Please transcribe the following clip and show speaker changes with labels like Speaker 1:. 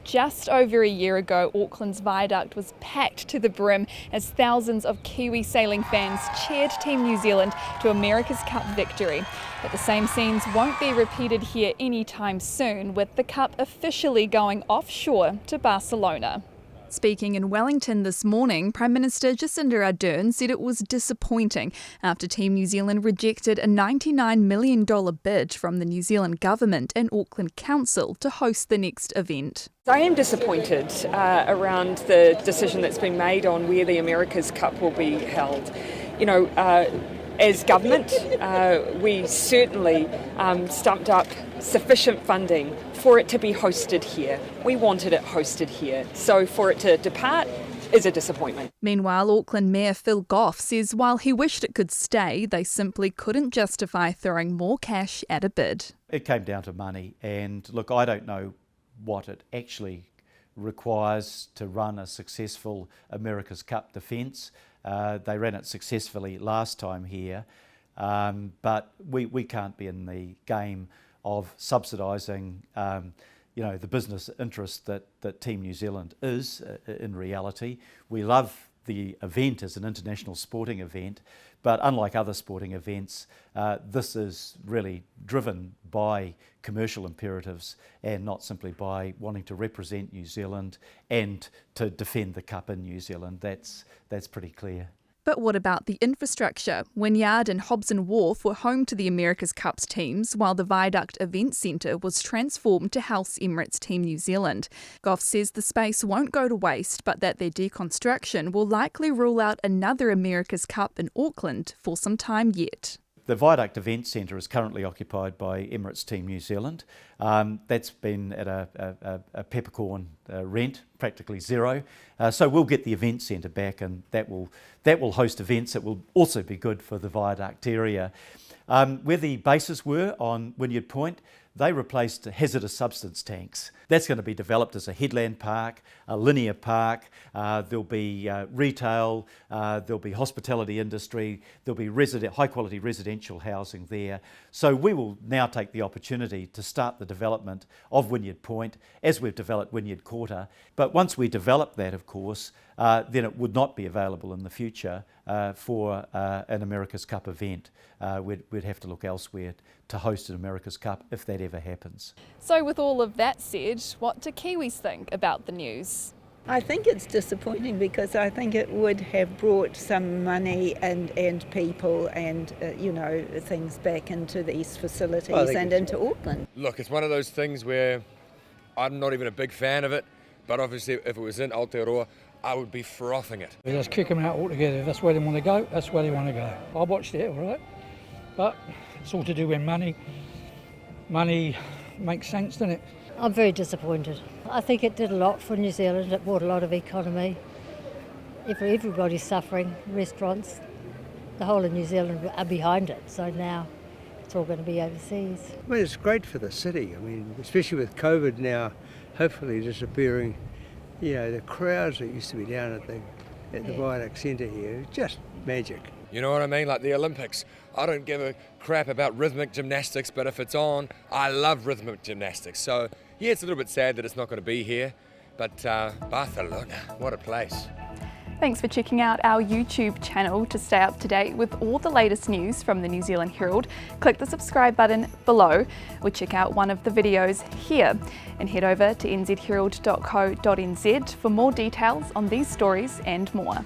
Speaker 1: Just over a year ago, Auckland's viaduct was packed to the brim as thousands of Kiwi sailing fans cheered Team New Zealand to America's Cup victory. But the same scenes won't be repeated here anytime soon, with the Cup officially going offshore to Barcelona. Speaking in Wellington this morning, Prime Minister Jacinda Ardern said it was disappointing after Team New Zealand rejected a $99 million bid from the New Zealand Government and Auckland Council to host the next event.
Speaker 2: I am disappointed around the decision that's been made on where the America's Cup will be held. As government, we certainly stumped up sufficient funding for it to be hosted here. We wanted it hosted here, so for it to depart is a disappointment.
Speaker 1: Meanwhile, Auckland Mayor Phil Goff says while he wished it could stay, they simply couldn't justify throwing more cash at a bid.
Speaker 3: It came down to money, and look, I don't know what it actually requires to run a successful America's Cup defence. They ran it successfully last time here, but we can't be in the game of subsidising the business interest that Team New Zealand is in reality. We love the event as an international sporting event, but unlike other sporting events, this is really driven by commercial imperatives and not simply by wanting to represent New Zealand and to defend the Cup in New Zealand. That's pretty clear.
Speaker 1: But what about the infrastructure? Wynyard and Hobson Wharf were home to the America's Cups teams, while the Viaduct Event Centre was transformed to house Emirates Team New Zealand. Goff says the space won't go to waste, but that their deconstruction will likely rule out another America's Cup in Auckland for some time yet.
Speaker 3: The Viaduct Event Centre is currently occupied by Emirates Team New Zealand. That's been at a peppercorn rent, practically zero. So we'll get the event centre back, and that will host events. It will also be good for the Viaduct area. Where the bases were on Wynyard Point, they replaced hazardous substance tanks. That's going to be developed as a headland park, a linear park. There'll be retail, there'll be hospitality industry, there'll be high quality residential housing there. So we will now take the opportunity to start the development of Wynyard Point as we've developed Wynyard Quarter. But once we develop that, of course, then it would not be available in the future for an America's Cup event. We'd have to look elsewhere to host an America's Cup if that ever happens.
Speaker 1: So with all of that said, what do Kiwis think about the news?
Speaker 4: I think it's disappointing because I think it would have brought some money and people and things back into these facilities and into Auckland.
Speaker 5: Look, it's one of those things where I'm not even a big fan of it, but obviously if it was in Aotearoa, I would be frothing it.
Speaker 6: We just kick them out altogether. If that's where they want to go, that's where they want to go. I watched it, all right, but it's all to do with money. Money makes sense, doesn't it?
Speaker 7: I'm very disappointed. I think it did a lot for New Zealand. It brought a lot of economy. Everybody's suffering. Restaurants, the whole of New Zealand are behind it. So now it's all going to be overseas.
Speaker 8: I mean, it's great for the city. I mean, especially with COVID now, hopefully disappearing. The crowds that used to be down at the Viaduct Centre here, just magic.
Speaker 5: You know what I mean? Like the Olympics. I don't give a crap about rhythmic gymnastics, but if it's on, I love rhythmic gymnastics. So, yeah, it's a little bit sad that it's not going to be here, but Barcelona, what a place.
Speaker 1: Thanks for checking out our YouTube channel. To stay up to date with all the latest news from the New Zealand Herald, click the subscribe button below or check out one of the videos here. And head over to nzherald.co.nz for more details on these stories and more.